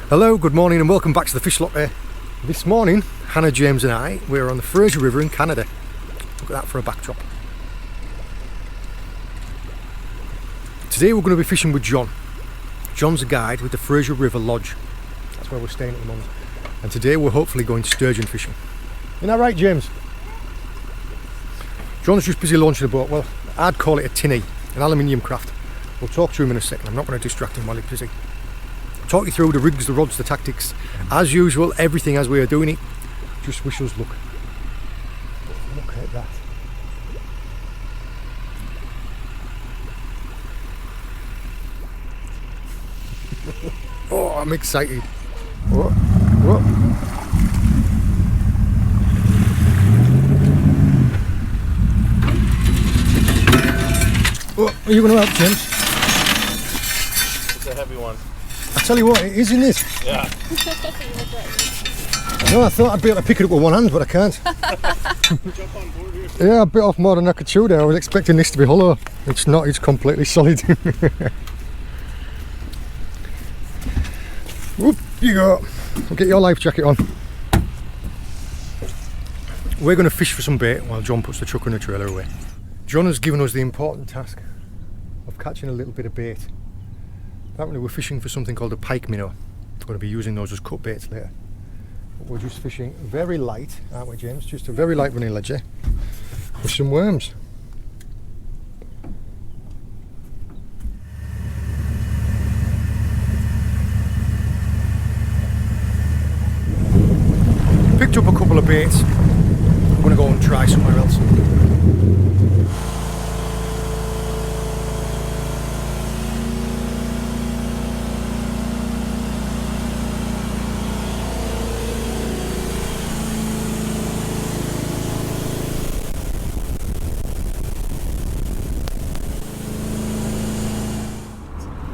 Hello, good morning and welcome back to the Fish Locker. This morning, Hannah, James and I, we're on the Fraser River in Canada. Look at that for a backdrop. Today we're going to be fishing with John. John's a guide with the Fraser River Lodge. That's where we're staying at the moment. And today we're hopefully going sturgeon fishing. Isn't that right, James? John's just busy launching a boat. Well, I'd call it a tinny, an aluminium craft. We'll talk to him in a second. I'm not going to distract him while he's busy. Talk you through the rigs, the rods, the tactics. As usual, everything as we are doing it. Just wish us luck. Look at that. Oh, I'm excited. Whoa, whoa. Oh, are you going to help, James? It's a heavy one. I tell you what, it is in this. Yeah. No, I thought I'd be able to pick it up with one hand, but I can't. Jump on board here. Yeah, I bit off more than I could chew there. I was expecting this to be hollow. It's not, it's completely solid. Whoop, you go. Get your life jacket on. We're going to fish for some bait while John puts the truck and the trailer away. John has given us the important task of catching a little bit of bait. Apparently we're fishing for something called a pike minnow. We're going to be using those as cut baits later. But we're just fishing very light, aren't we, James? Just a very light running ledger with some worms. Picked up a couple of baits. I'm going to go and try somewhere else.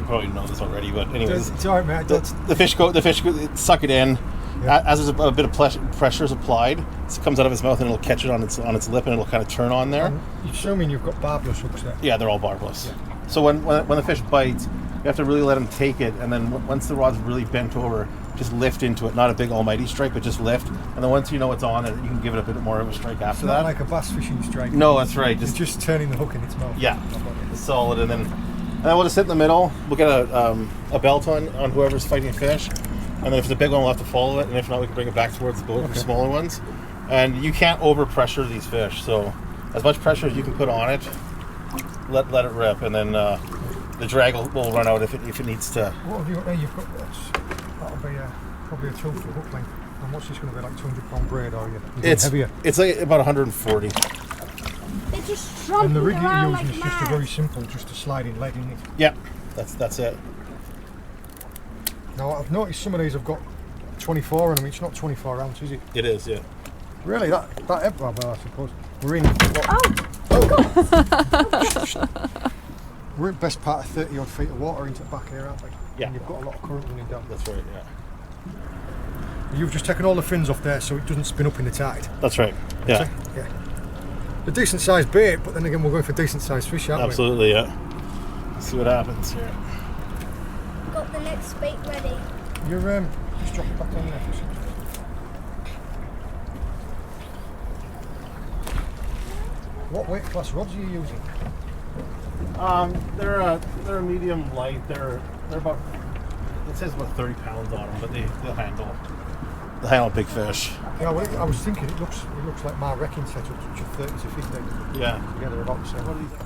Probably know this already, but anyways, It's alright, mate. the fish suck it in. Yeah. As there's a bit of pressure is applied, it comes out of its mouth and it'll catch it on its lip and it'll kind of turn on there. You're assuming you've got barbless hooks there. Yeah, they're all barbless. Yeah. So when the fish bites, you have to really let him take it, and then once the rod's really bent over, just lift into it. Not a big almighty strike, but just lift. And then once you know it's on, you can give it a bit more of a strike after It's not that. like a bass fishing strike. No, that's right. It's just turning the hook in its mouth. Yeah, solid, and then we'll just sit in the middle. We'll get a belt on whoever's fighting fish, and then if it's a big one, we'll have to follow it, and if not, we can bring it back towards the boat for smaller ones. And you can't over pressure these fish, so as much pressure as you can put on it, let it rip, and then the drag will run out if it needs to. What have you got there? You've got that'll be probably a 2-foot hook length. And what's this going to be, like 200-pound braid, or is it heavier? It's like about 140. And the rig you're using is just a very simple, just a sliding leg, isn't it? Yeah, that's it. Now I've noticed some of these have got 24 on them. It's not 24 ounce, is it? It is, yeah. Really? Well, I suppose we're in. We're in best part of 30 odd feet of water into the back here, aren't we? Yeah. And you've got a lot of current running down. That's right. Yeah. You've just taken all the fins off there so it doesn't spin up in the tide. That's right. Yeah. Yeah. A decent sized bait, but then again we're going for decent sized fish, aren't Absolutely, yeah. Let's see what happens here. Got the next bait ready. we? You're just drop it back down there. What weight class rods are you using? They're a medium light. They're about, it says about 30 pounds on them, but they'll handle big fish. Yeah, well, I was thinking it looks like my wrecking setups, which are 30 to 50. Yeah. Together about the same. What do you think?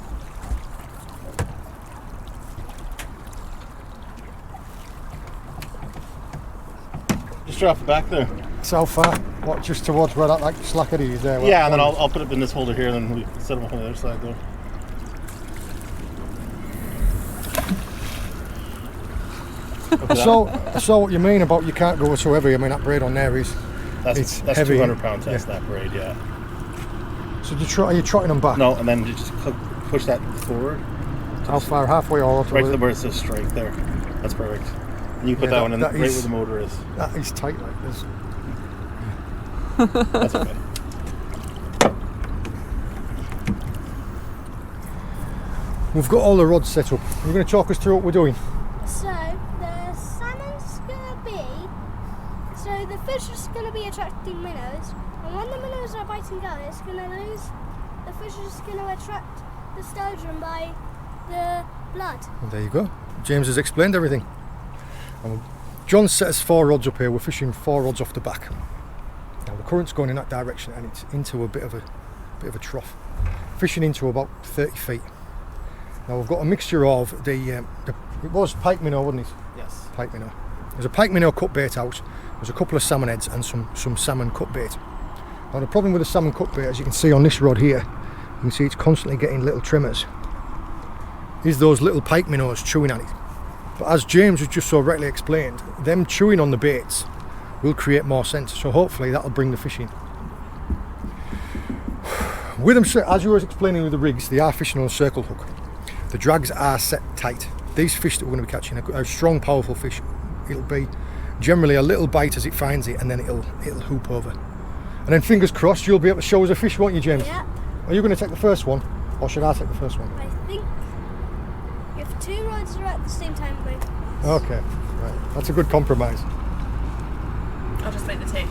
Just drop it back there. So far, what, just towards where that like slackety is there? Yeah, and then I'll put it in this holder here, and then we set them up on the other side there. So what you mean about you can't go so heavy? I mean that braid on there is That's heavy. 200 pound test, that braid, yeah. So are you trotting them back? No, and then you just push that forward. How far? Halfway or Right to where it says strike there. That's perfect. And you put that one in right where the motor is. That is tight like this. That's okay. We've got all the rods set up. You're going to talk us through what we're doing. So the salmon's gonna be fish is going to be attracting minnows, and when the minnows are biting out, it's going to lose. The fish is going to attract the sturgeon by the blood. And there you go. James has explained everything. And John set us 4 rods up here. We're fishing 4 rods off the back. Now the current's going in that direction, and it's into a bit of a trough. Fishing into about 30 feet. Now we've got a mixture of it was pike minnow, wasn't it? Yes. Pike minnow. There's a pike minnow cut bait out. There's a couple of salmon heads and some salmon cut bait. Now the problem with the salmon cut bait, as you can see on this rod here, you can see it's constantly getting little tremors, is those little pike minnows chewing at it. But as James has just so rightly explained, them chewing on the baits will create more scent, so hopefully that'll bring the fish in. With them, as you were explaining with the rigs, they are fishing on a circle hook. The drags are set tight. These fish that we're going to be catching are strong, powerful fish. It'll be generally a little bite as it finds it, and then it'll hoop over. And then fingers crossed you'll be able to show us a fish, won't you, James? Yeah. Are you going to take the first one, or should I take the first one? I think if 2 rods are at the same time, both. Okay, right. That's a good compromise. I'll just make the tea.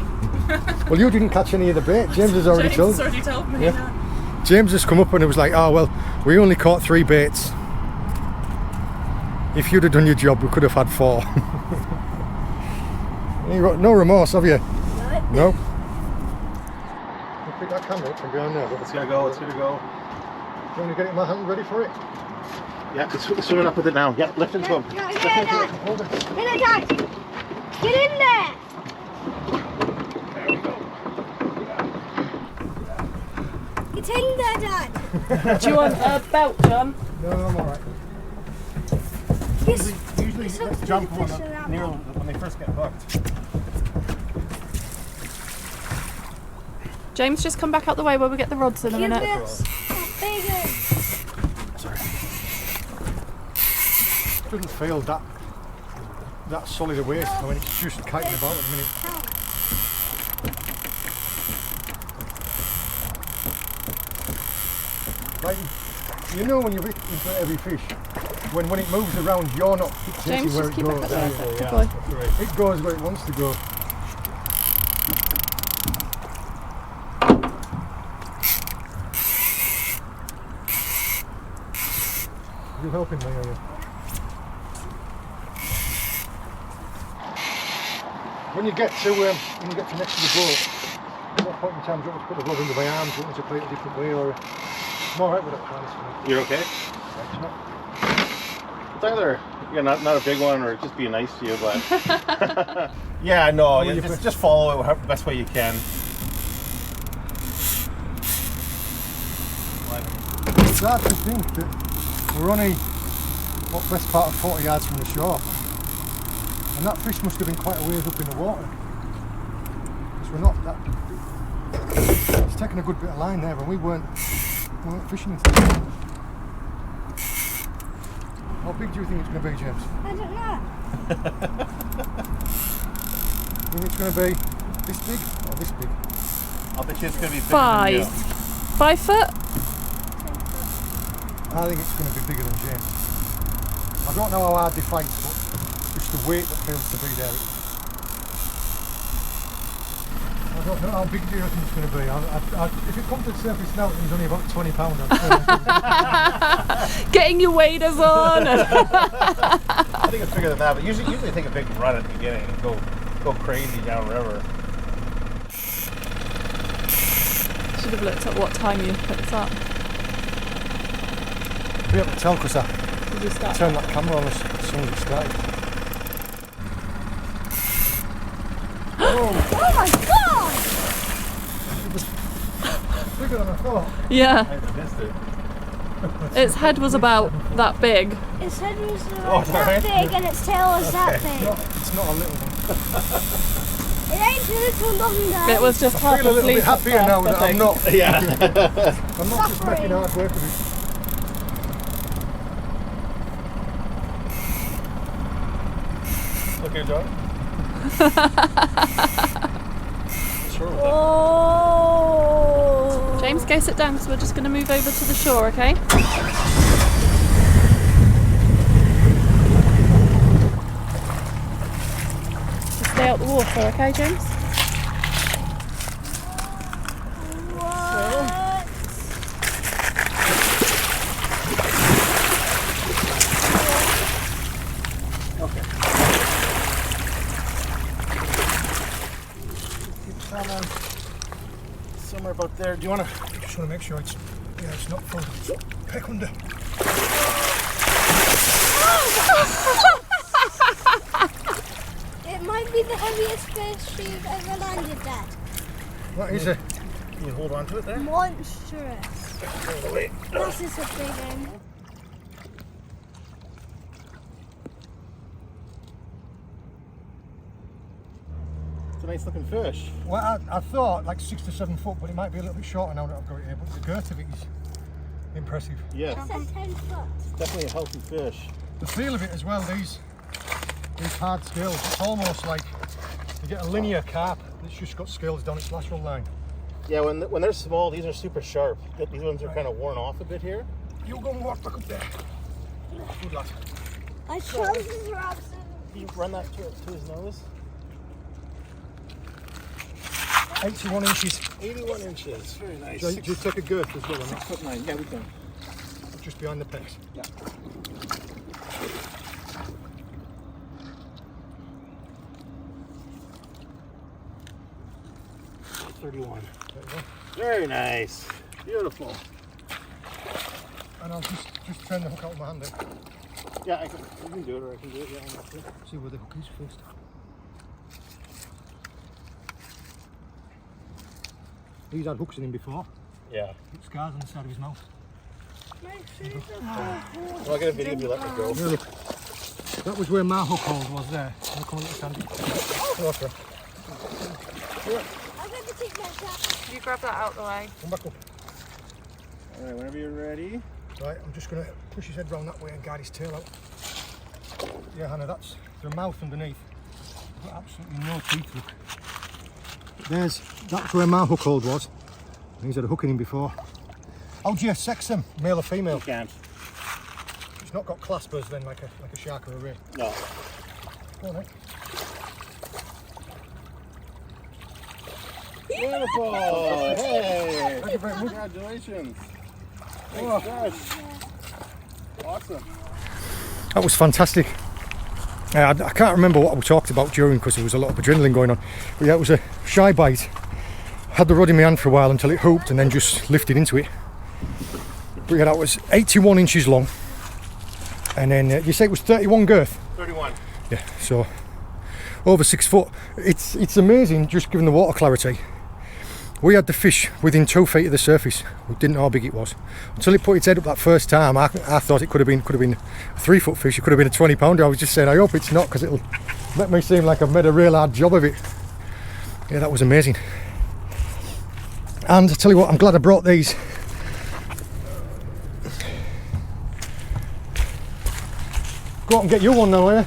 Well, you didn't catch any of the bait. James has already told. James has already told me. Yeah. James has come up and it was like, oh well, we only caught 3 baits. If you'd have done your job, we could have had 4. You've got no remorse, have you? No. No. Pick that camera up from behind there. It's gonna go. It's gonna go. Do you want to get it in my hand ready for it? Yeah, it's swimming up with it now. Yeah, lift into him. Get in there! Hold it. Get in there! Get in there! There we go. Get in there, Dad! Do you want a belt, John? No, I'm alright. Yes. Usually It's let's not jump big on fish around near there. when they first get hooked. James, just come back out the way where we get the rods in a Give minute. this a big one. Sorry. Doesn't feel that solid a weight. I mean, it's just kiting about at the minute. Like, you know when you hit into heavy fish, when it moves around, you're not dictating James, where just it keep it goes. there. Yeah, Good boy. that's right. It goes where it wants to go. You helping me, are you? When you get to next to the boat, at what point in time do you want me to put the rod under my arms? Do you want me to play it a different way, or I'm alright with that harness for me? You're okay? It's not. It's either not a big one or just be nice to you, but yeah, no, Well, just follow it the best way you can. It's hard to think that we're only best part of 40 yards from the shore, and that fish must have been quite a ways up in the water. Because we're not that. It's taken a good bit of line there, and we weren't fishing into it. How big do you think it's going to be, James? I don't know. Do you think it's going to be this big or this big? I bet you it's going to be bigger 5. than you. 5 foot? I think it's going to be bigger than James. I don't know how hard they fight, but it's the weight that fails to be there. I don't know how big do you reckon it's going to be? If it comes to the surface now, it's only about 20 pounds. Getting your waders on. I think it's bigger than that, but usually take a big run at the beginning and go crazy downriver. Should have looked at what time you picked up. Be able to tell because I Did you start? turned that camera on as soon as it started. Oh my god! Bigger than I thought. Yeah, I missed it. its head was about that big. Its head was Oh, that sorry. big and its tail was that big. It's not a little one. It ain't too little longer. It was just I half feel a little bit asleep. happier now that I'm not. Yeah. I'm not just making Suffering. hard work of it. Okay, John. Sure. Oh. James, go sit down because we're just going to move over to the shore, okay? Just stay out the water, okay, James? about there. Do you want to? Just want to make sure it's not full. Peck under. It might be the heaviest fish you've ever landed, Dad. What is it? Can you hold on to it there? Monstrous. This is a big one. It's a nice looking fish. Well, I thought like 6 to 7 foot, but it might be a little bit shorter now that I've got it here. But the girth of it is impressive. Yes, That's a 10 foot. definitely a healthy fish. The feel of it as well. These hard scales. It's almost like you get a linear carp that's just got scales down its lateral line. Yeah, when they're small, these are super sharp. These ones are kind of worn off a bit here. You go and walk back up there. Good lad. I chose his rocks. Can you run that to his nose? 81 inches. 81 inches. Very nice. Do you take a girth as well? 6'9". Yeah, we can. Just behind the pecs. Yeah. $31. Very nice. Beautiful. And I'll just turn the hook out of my hand then. Yeah, you can do it, or I can do it. Yeah, See where the hook is first. He's had hooks in him before. yeah. Got scars on the side of his mouth. Well, I'll get a video if you let me go. Yeah, look. That was where my hook hold was there. I'm coming to Sandy. Okay. I'm going to take my shot. Can you grab that out the way? Come back up. All right, whenever you're ready. Right, I'm just going to push his head round that way and guide his tail out. Yeah, Hannah, that's the mouth underneath. Got absolutely no teeth, look. That's where my hook hold was. He's had a hook in him before. How do you sex them, male or female? You can't. It's not got claspers then, like a shark or a ray. No. Go on, then. Beautiful. Hey. Thank you very much. Congratulations. Oh. Thanks, Josh. Awesome. That was fantastic. I can't remember what we talked about during because there was a lot of adrenaline going on. But yeah, it was a shy bite. Had the rod in my hand for a while until it hooked and then just lifted into it. But yeah, that was 81 inches long. And then you say it was 31 girth? 31. Yeah, so over 6 foot. It's amazing just given the water clarity. We had the fish within 2 feet of the surface. We didn't know how big it was until it put its head up that first time. I thought it could have been a 3 foot fish. It could have been a 20 pounder. I was just saying I hope it's not because it'll make me seem like I've made a real hard job of it. Yeah, that was amazing. And I tell you what, I'm glad I brought these. Go out and get you one now, eh?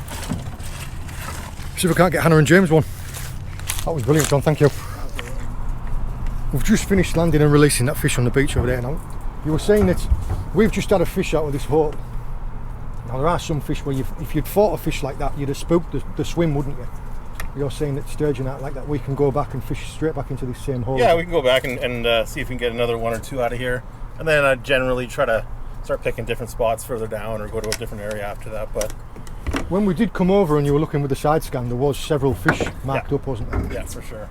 See if I can't get Hannah and James one. That was brilliant, John, thank you. We've just finished landing and releasing that fish on the beach over there now. You were saying that we've just had a fish out of this hole. Now there are some fish where if you'd fought a fish like that, you'd have spooked the swim, wouldn't you? You're saying that sturgeon aren't like that. We can go back and fish straight back into this same hole. Yeah, we can go back and see if we can get another 1 or 2 out of here. And then I generally try to start picking different spots further down or go to a different area after that. But when we did come over and you were looking with the side scan, there was several fish marked up, wasn't there? yeah, for sure.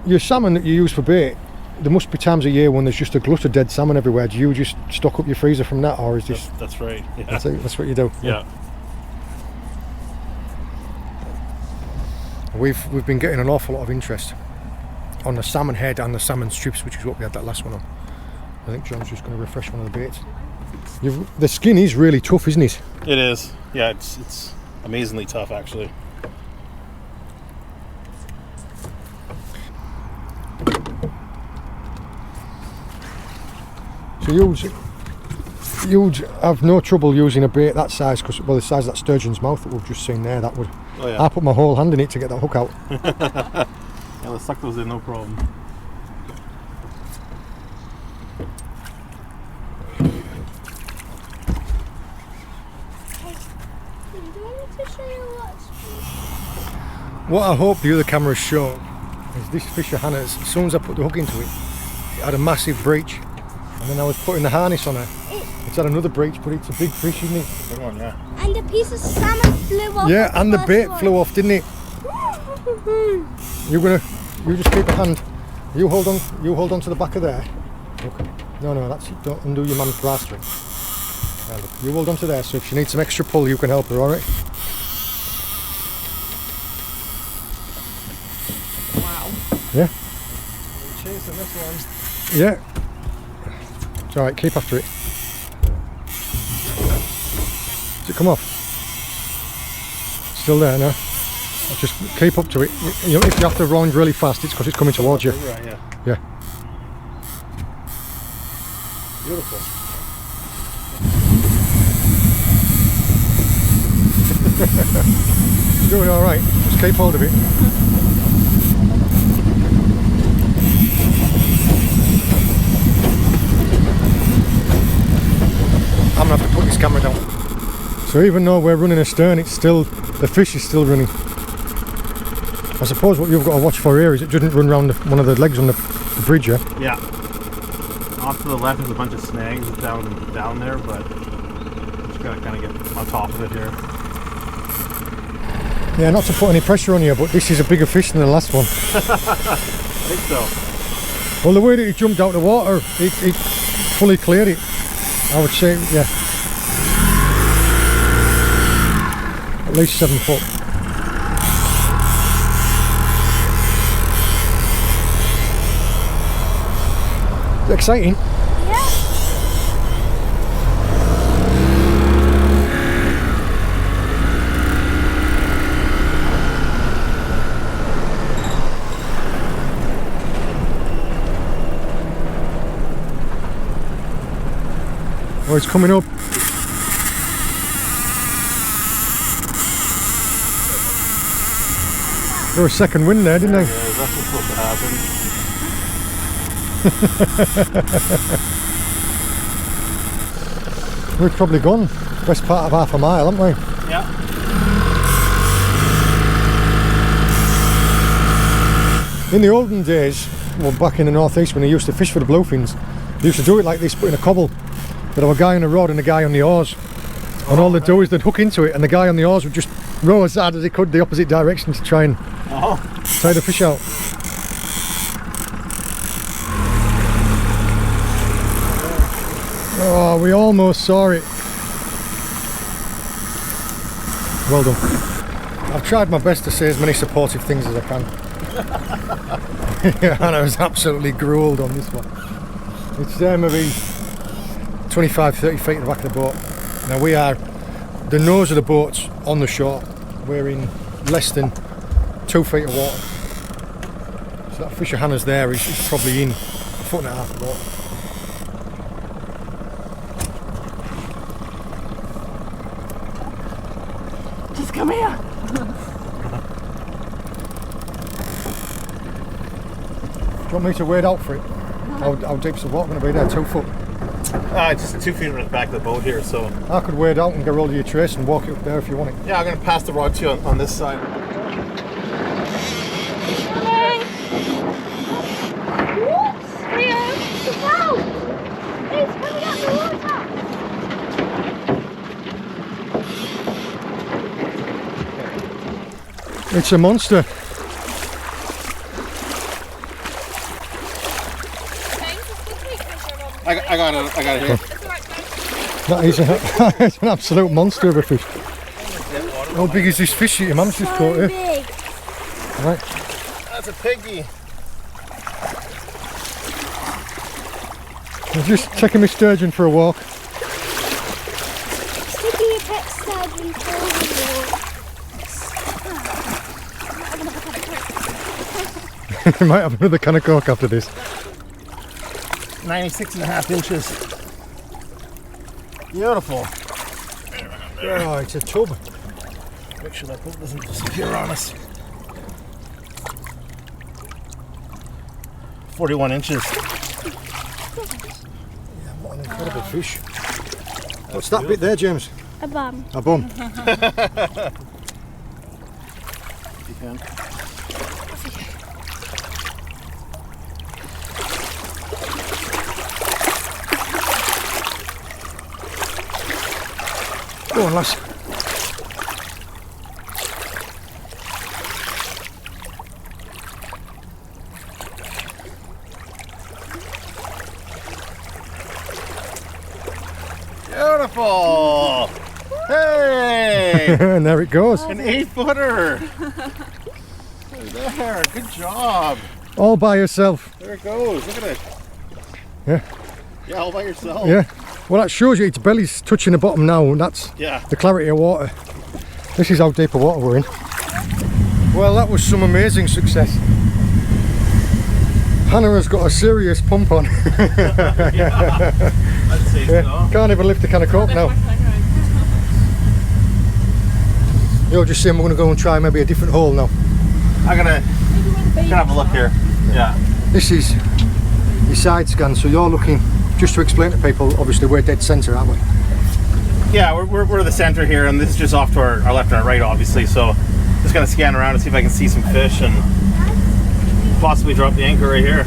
Your salmon that you use for bait, there must be times a year when there's just a glut of dead salmon everywhere. Do you just stock up your freezer from that, or is this... That's right. Yeah. That's what you do? Yeah. We've been getting an awful lot of interest on the salmon head and the salmon strips, which is what we had that last one on. I think John's just going to refresh one of the baits. The skin is really tough, isn't it? It is. Yeah, it's amazingly tough, actually. So you'd have no trouble using a bait that size, because the size of that sturgeon's mouth that we've just seen there, that would... Oh, yeah. I put my whole hand in it to get that hook out. Yeah, let's suck those in, no problem. What I hope the other camera's shown is this fish of Hannah's. As soon as I put the hook into it, it had a massive breach, and then I was putting the harness on her. It's had another breach, but it's a big fish, isn't it? Good one, yeah. And a piece of salmon flew off. Yeah, and the bait one. flew off, didn't it? You just keep a hand You hold on. You hold on to the back of there. Okay. No, that's it. Don't undo your mum's bra string. Look, you hold on to there. So if she needs some extra pull, you can help her. All right. Wow. Yeah. Chasing this one. Yeah. It's all right. Keep after it. Does it come off? Still there now. Just keep up to it. You know, if you have to round really fast, it's because it's coming towards you. Right, yeah. Yeah. Beautiful. You're doing all right. Just keep hold of it. I'm gonna have to put this camera down. So even though we're running astern, it's still, the fish is still running. I suppose what you've got to watch for here is it doesn't run round one of the legs on the bridge, yeah? Yeah. Off to the left is a bunch of snags down there, but just gotta kind of get on top of it here. Yeah, not to put any pressure on you, but this is a bigger fish than the last one. I think so. Well, the way that it jumped out of the water, it fully cleared it. I would say, yeah. At least 7 foot. Exciting. Yeah. Oh, it's coming up. There was a second wind there, didn't Yeah, they? that's what's supposed to happen. We've probably gone best part of half a mile, haven't we? Yeah. In the olden days, well, back in the northeast when they used to fish for the bluefins, they used to do it like this, but in a cobble. They'd have a guy on the rod and a guy on the oars. And all they'd do is they'd hook into it and the guy on the oars would just row as hard as he could the opposite direction to try and tie the fish out. Oh, we almost saw it. Well done. I've tried my best to say as many supportive things as I can. Yeah, and I was absolutely gruelled on this one. It's maybe 25-30 feet in the back of the boat. Now we are, the nose of the boat's on the shore. We're in less than 2 feet of water. So that fish of Hannah's there is probably in a foot and a half of water. Just come here. Do you want me to wade out for it? How deep's the water going to be there? 2 foot? Just 2 feet in the back of the boat here, so. I could wade out and get hold of your trace and walk it up there if you want it. Yeah, I'm going to pass the rod to you on this side. Whoops! Rio! Wow! It's coming out the water! It's a monster. I got it here. That is it's an absolute monster of a fish. How big is this fish that your mum's just caught here? Big. Right. That's a piggy. I'm just taking my sturgeon for a walk. Taking a pet sturgeon for a walk. You might have another can of Coke after this. 96.5 inches. Beautiful. Oh, it's a tub. Make sure that boat doesn't disappear on us. 41 inches. Yeah, what an incredible fish. What's that bit there, James? A bum. A bum. If you can. Go on, lass. beautiful. Hey! And there it goes. An 8-footer. There, good job. All by yourself. There it goes. Look at it. Yeah. Yeah, all by yourself. Yeah. Well, that shows you its belly's touching the bottom now, and that's Yeah. the clarity of water. This is how deep of water we're in. Well, that was some amazing success. Hannah has got a serious pump on. Yeah, I'd say so. Can't even lift the can of coke now. You're just saying we're going to go and try maybe a different hole now. I'm gonna have a look here. Yeah. This is your side scan, so you're looking, just to explain to people, obviously we're dead centre, aren't we? Yeah, we're the center here, and this is just off to our left and our right, obviously. So just gonna scan around and see if I can see some fish and possibly drop the anchor right here.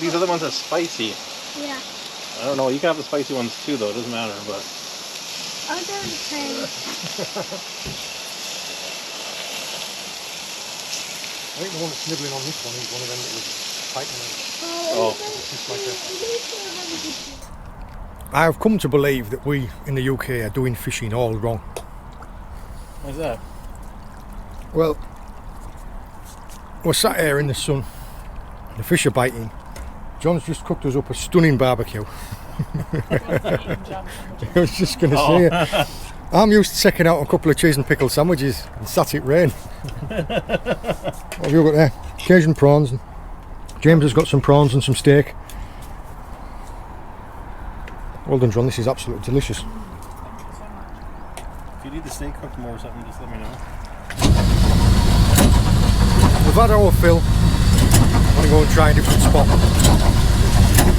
These other ones are spicy. Yeah. I don't know. You can have the spicy ones too, though. It doesn't matter. But I'll do the same. I think the one that's nibbling on this one is one of them that was tightening. Oh. I've come to believe that we in the UK are doing fishing all wrong. what's that? Well, we're sat here in the sun, the fish are biting. John's just cooked us up a stunning barbecue. I was just going to say it. I'm used to taking out a couple of cheese and pickle sandwiches and sat it rain. What have you got there? Cajun prawns. And James has got some prawns and some steak. Well done, John. This is absolutely delicious. If you need the steak cooked more or something, just let me know. We've had our fill. I'm going to go and try a different spot.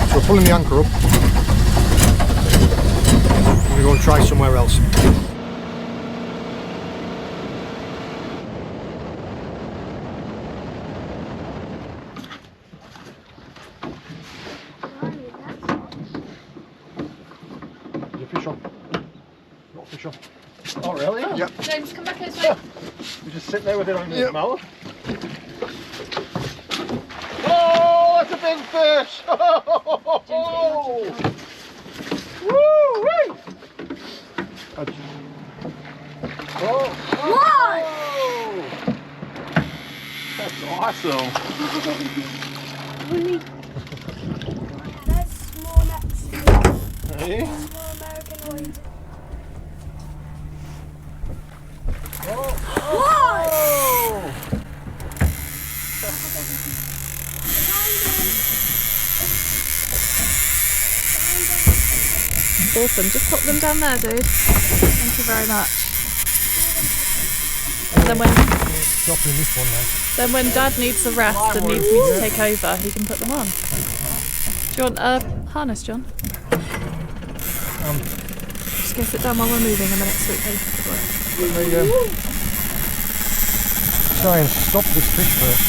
So we're pulling the anchor up. I'm going to go and try somewhere else. There's a fish on. Got a fish on. Oh, really? Yeah. James, come back this way. You just sit there with it on your Yep. mouth. Oh, that's a big fish! Oh! Woo! Oh! What? That's awesome. Really? That's small nuts. Hey? Small American orange. Oh! What? Awesome. Just pop them down there, dude. Thank you very much. And Dropping this one now. then when Dad needs a rest and needs me to take over, he can put them on. Do you want a harness, John? Just go sit down while we're moving a minute, sweetie. Try and stop this fish first.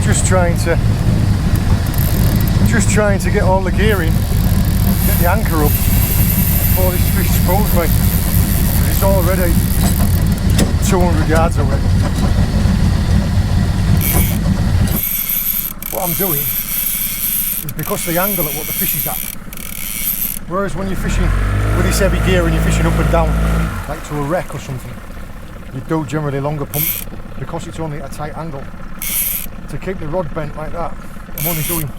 Just trying to get all the gear in, get the anchor up before this fish spools me. It's already 200 yards away. What I'm doing is because the angle at what the fish is at. Whereas when you're fishing with this heavy gear and you're fishing up and down, like to a wreck or something, you do generally longer pumps because it's only at a tight angle. To keep the rod bent like that, I'm only doing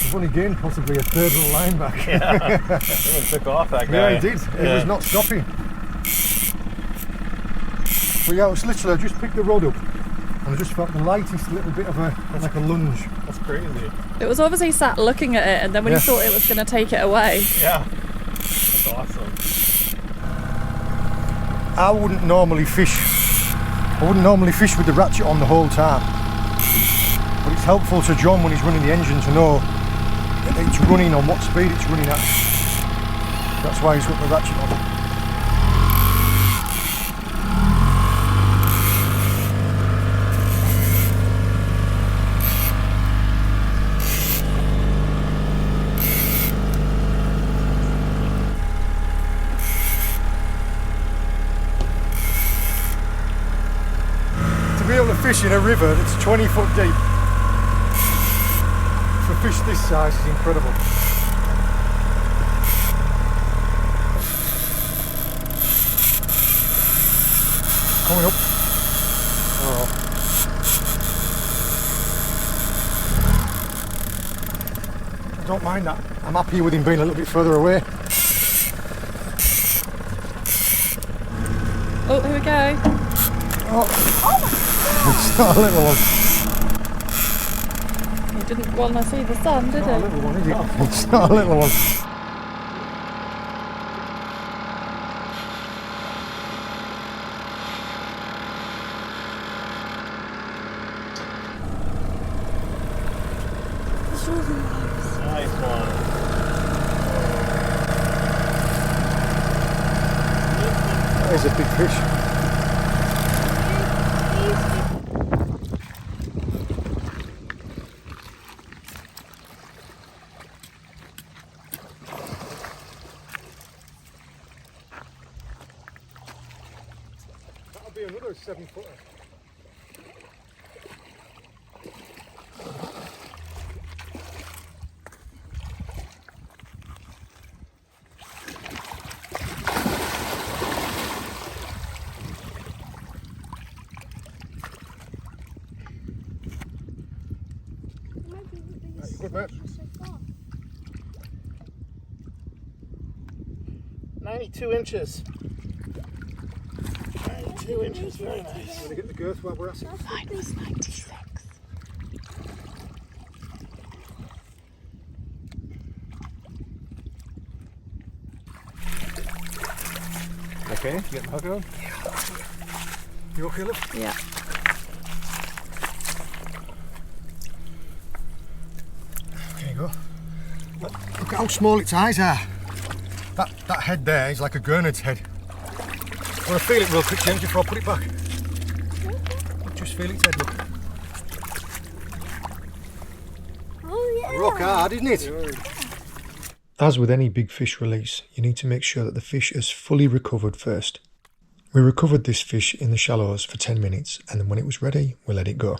I've only gained possibly a third of the line back. Yeah. He took off that guy. Yeah, he did. He was not stopping. But yeah, it was literally, I just picked the rod up and I just felt the lightest little bit of like a lunge. That's crazy. It was obviously sat looking at it, and then when Yeah. he thought it was going to take it away. Yeah. That's awesome. I wouldn't normally fish with the ratchet on the whole time. But it's helpful to John when he's running the engine to know that it's running on what speed it's running at. That's why he's got the ratchet on. fish in a river that's 20 foot deep for fish this size is incredible. Coming up. Oh. I don't mind that. I'm happy with him being a little bit further away. Oh, here we go. Oh it's not a little one. He didn't want to see the sun, did It's not a he? little one, is it? It's not a little one. Nice one. That is a big fish. That'll be another 7 footer. Good mate. 92 inches. 92 inches, very nice. Want to get the girth while we're at it? Mine was 96. Okay, you get the hook on? You okay, look? Yeah. There you go. Look at how small its eyes are. That head there is like a gurnard's head. I want to feel it real quick, James, before I put it back. Just feel its head, look. Oh yeah. Rock hard, isn't it? As with any big fish release, you need to make sure that the fish is fully recovered first. We recovered this fish in the shallows for 10 minutes, and then when it was ready, we let it go.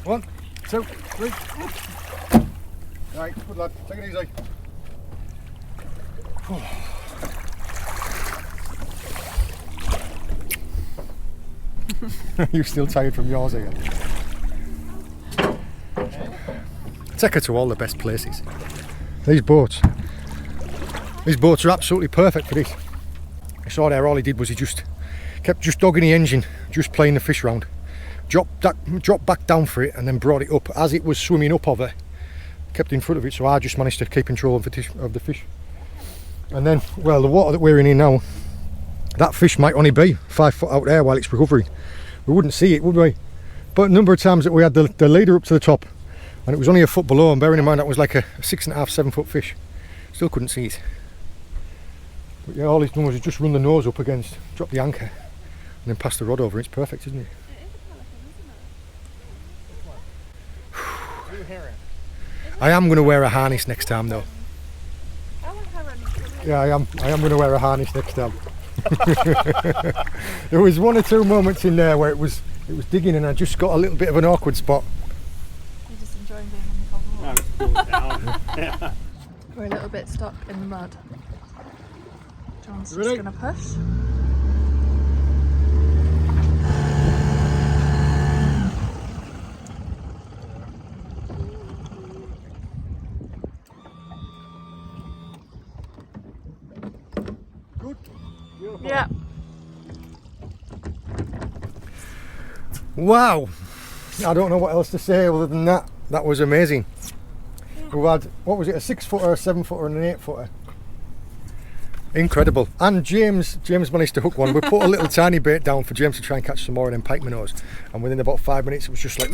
One, two, three. Right, good lad, take it easy. You're still tired from yours, are you? Take her to all the best places. These boats are absolutely perfect for this. I saw there all he did was he kept dogging the engine, just playing the fish round. Dropped back down for it and then brought it up as it was swimming up of it. Kept in front of it, so I just managed to keep control of the fish. And then, well, the water that we're in here now, that fish might only be 5 foot out there while it's recovering. We wouldn't see it, would we? But a number of times that we had the leader up to the top and it was only a foot below, and bearing in mind that was like a 6.5, 7 foot fish, still couldn't see it. But yeah, all he's done was just run the nose up against, drop the anchor and then pass the rod over. It's perfect, isn't it? I am going to wear a harness next time though. Yeah, I am going to wear a harness next time. There was 1 or 2 moments in there where it was digging and I just got a little bit of an awkward spot. You're just enjoying being in the cold water. Yeah. We're a little bit stuck in the mud. John's just Ready? going to push. Good. Beautiful. Yeah. Wow. I don't know what else to say other than that. That was amazing. We had, what was it, a 6 footer, a 7 footer and an 8 footer. Incredible. And James managed to hook one. We put a little tiny bait down for James to try and catch some more of them pike minnows, and within about 5 minutes it was just like,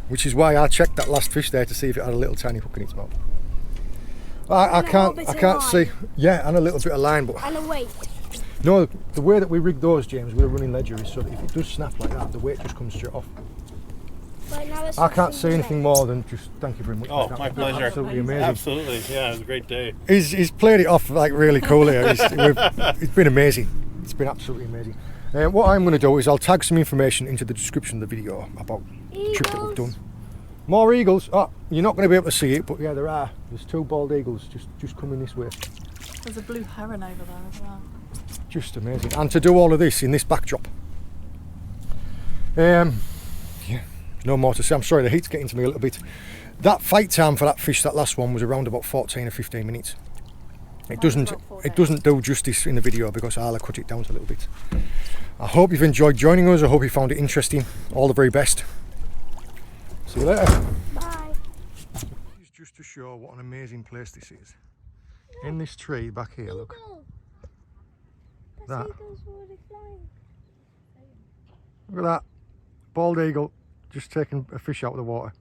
which is why I checked that last fish there to see if it had a little tiny hook in its mouth. I can't see. Yeah, and a little bit of line, but And a weight. no, the way that we rigged those, James, with a running ledger is so that if it does snap like that, the weight just comes straight off. Right now was I can't fishing say anything today. more than just thank you very much. Oh, That my was pleasure. Absolutely amazing. Absolutely. Yeah, it was a great day. He's played it off like really cool here. It's been amazing. It's been absolutely amazing. What I'm going to do is I'll tag some information into the description of the video about the trip that we've Eagles. done. More eagles. Oh, you're not going to be able to see it, but yeah, there are. There's 2 bald eagles just coming this way. There's a blue heron over there as well. Just amazing. And to do all of this in this backdrop. Yeah, no more to say. I'm sorry, the heat's getting to me a little bit. That fight time for that fish, that last one, was around about 14 or 15 minutes. It doesn't do justice in the video because I'll cut it down to a little bit. I hope you've enjoyed joining us. I hope you found it interesting. All the very best. See you later. Bye. Just to show what an amazing place this is. In this tree back here, look. Eagle. The That. seagulls were already flying. Look at that. Bald eagle just taking a fish out of the water.